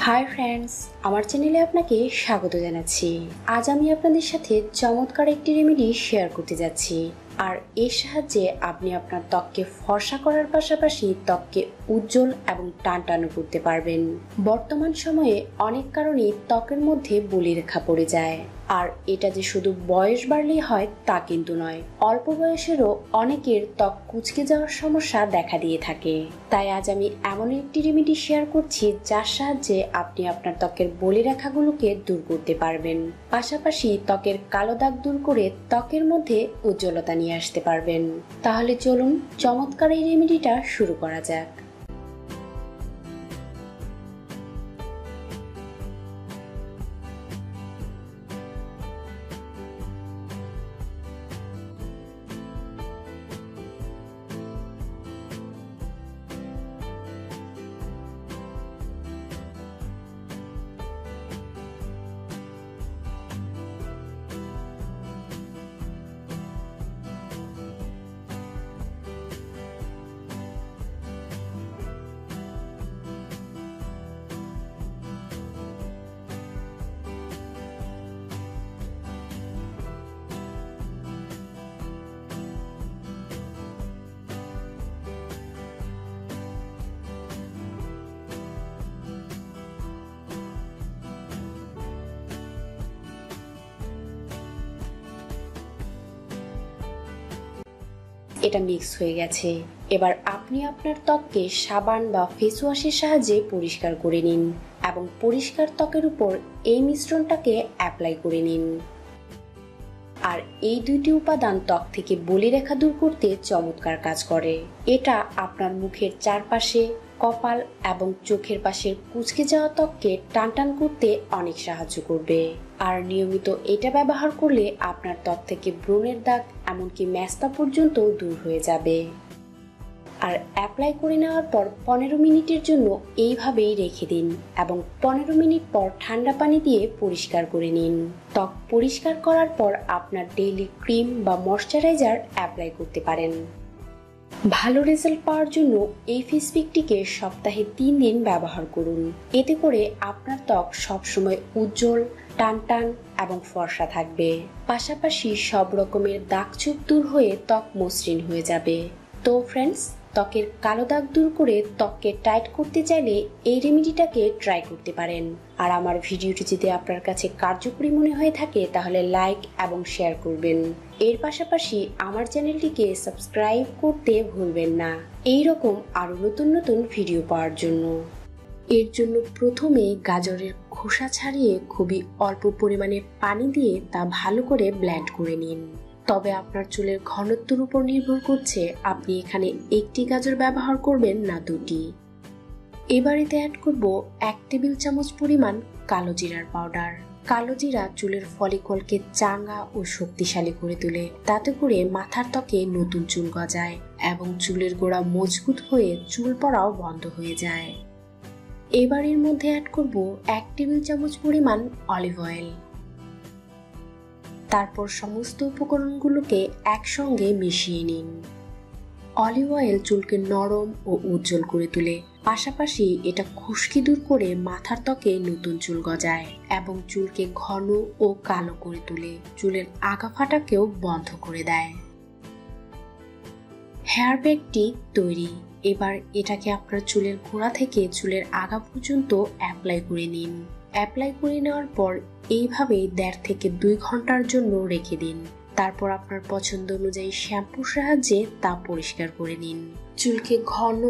Hi friends, আমার চ্যানেলে আপনাকে স্বাগত জানাচ্ছি। আজ আমি আপনাদের সাথে চমৎকার একটি রেমেডি শেয়ার করতে যাচ্ছি। আর এর সাহায্যে আপনি আপনার ত্বককে ফর্সা করার পাশাপাশি ত্বককে উজ্জ্বল এবং টানটানো করতে পারবেন। বর্তমান সময়ে অনেক কারণেই ত্বকের মধ্যে বলিরেখা পড়ে যায়। আর এটা যে শুধু বয়স বাড়লেই হয় তা কিন্তু নয়, অল্প বয়সেরও অনেকের ত্বক কুঁচকে যাওয়ার সমস্যা দেখা দিয়ে থাকে। তাই আজ আমি এমন একটি রেমেডি শেয়ার করছি যার সাহায্যে আপনি আপনার ত্বকের বলিরেখাগুলোকে দূর করতে পারবেন, পাশাপাশি ত্বকের কালো দাগ দূর করে ত্বকের মধ্যে উজ্জ্বলতা নিয়ে আসতে পারবেন। তাহলে চলুন চমৎকার এই রেমেডিটা শুরু করা যাক। এটা মিক্স হয়ে গেছে। এবার আপনি আপনার ত্বককে সাবান বা ফেস ওয়াশের সাহায্যে পরিষ্কার করে নিন এবং পরিষ্কার ত্বকের উপর এই মিশ্রণটাকে অ্যাপ্লাই করে নিন। আর এই দুইটি উপাদান ত্বক থেকে বলিরেখা দূর করতে চমৎকার কাজ করে। এটা আপনার মুখের চারপাশে, কপাল এবং চোখের পাশের কুঁচকে যাওয়া ত্বককে টানটান করতে অনেক সাহায্য করবে। আর নিয়মিত এটা ব্যবহার করলে আপনার ত্বক থেকে ব্রণের দাগ এমনকি ম্যাস্তা পর্যন্ত দূর হয়ে যাবে। আর অ্যাপ্লাই করে নেওয়ার পর 15 মিনিটের জন্য এইভাবেই রেখে দিন এবং 15 মিনিট পর ঠান্ডা পানি দিয়ে পরিষ্কার করে নিন। ত্বক পরিষ্কার করার পর আপনার ডেইলি ক্রিম বা ময়শ্চারাইজার অ্যাপ্লাই করতে পারেন। ভালো রেজাল্ট পাওয়ার জন্য এই ফেস প্যাকটিকে সপ্তাহে 3 দিন ব্যবহার করুন। এতে করে আপনার ত্বক সবসময় উজ্জ্বল, টানটান এবং ফর্সা থাকবে। পাশাপাশি সব রকমের দাগ ছোপ দূর হয়ে ত্বক মসৃণ হয়ে যাবে। তো ফ্রেন্ডস, ত্বকের কালো দাগ দূর করে ত্বককে টাইট করতে চাইলে এই রেমেডিটাকে ট্রাই করতে পারেন। আর আমার ভিডিওটি যদি আপনার কাছে কার্যকরী মনে হয়ে থাকে তাহলে লাইক এবং শেয়ার করবেন। এর পাশাপাশি আমার চ্যানেলটিকে সাবস্ক্রাইব করতে ভুলবেন না এই রকম আরো নতুন নতুন ভিডিও পাওয়ার জন্য। এর জন্য প্রথমে গাজরের খোসা ছাড়িয়ে খুবই অল্প পরিমাণে পানি দিয়ে তা ভালো করে ব্লেন্ড করে নিন। তবে আপনার চুলের ঘনত্বের উপর নির্ভর করছে আপনি এখানে একটি গাজর ব্যবহার করবেন না দুটি। এবার এতে অ্যাড করব 1 টেবিল চামচ পরিমাণ কালো জিরার পাউডার। কালো জিরা চুলের ফলিকলকে চাঙ্গা ও শক্তিশালী করে তোলে। তাতে করে মাথার ত্বকে নতুন চুল গজায় এবং চুলের গোড়া মজবুত হয়ে চুল পড়াও বন্ধ হয়ে যায়। এবার এর মধ্যে অ্যাড করব 1 টেবিল চামচ পরিমাণ অলিভ অয়েল। তারপর সমস্ত উপকরণগুলোকে একসঙ্গে মিশিয়ে নিন। অলিভ অয়েল চুলকে নরম ও উজ্জ্বল করে তোলে, পাশাপাশি এটা খুশকি দূর করে মাথার ত্বকে নতুন চুল গজায় এবং চুলকে ঘন ও কালো করে তোলে। চুলের আগা ফাটাকেও বন্ধ করে দেয়। হেয়ার প্যাকটি তৈরি। এবার এটাকে আপনার চুলের গোড়া থেকে চুলের আগা পর্যন্ত অ্যাপ্লাই করে নিন। অ্যাপ্লাই করে নেওয়ার পর এইভাবে 1.5 থেকে 2 ঘন্টার জন্য রেখে দিন। তারপর আপনার পছন্দ অনুযায়ী শ্যাম্পুর সাহায্যে তা পরিষ্কার করে নিন। চুলকে ঘন,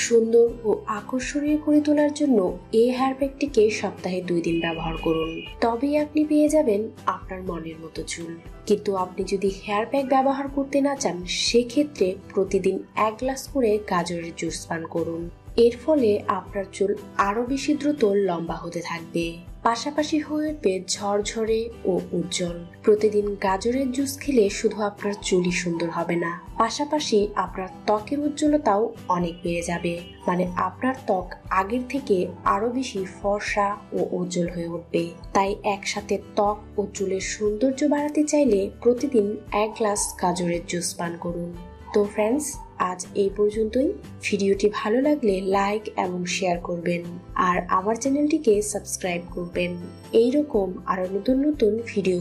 সুন্দর ও আকর্ষণীয় করে তোলার জন্য এই হেয়ার প্যাকটিকে সপ্তাহে 2 দিন ব্যবহার করুন। তবেই আপনি পেয়ে যাবেন আপনার মনের মতো চুল। কিন্তু আপনি যদি হেয়ার প্যাক ব্যবহার করতে না চান সেক্ষেত্রে প্রতিদিন 1 গ্লাস করে গাজরের জুস পান করুন। এর ফলে আপনার চুল আরো বেশি দ্রুত লম্বা হতে থাকবে, পাশাপাশি হয়ে উঠবে ঝরঝরে ও উজ্জ্বল। প্রতিদিন গাজরের জুস খেলে শুধু আপনার চুলই সুন্দর হবে না, পাশাপাশি আপনার ত্বকের উজ্জ্বলতাও অনেক বেড়ে যাবে। মানে আপনার ত্বক আগের থেকে আরো বেশি ফর্সা ও উজ্জ্বল হয়ে উঠবে। তাই একসাথে ত্বক ও চুলের সৌন্দর্য বাড়াতে চাইলে প্রতিদিন 1 গ্লাস গাজরের জুস পান করুন। তো ফ্রেন্ডস, আজ এই পর্যন্তই। ভিডিওটি ভালো লাগলে লাইক এবং শেয়ার করবেন আর আমার চ্যানেলটিকে সাবস্ক্রাইব করবেন। এইরকম আরো নতুন নতুন ভিডিও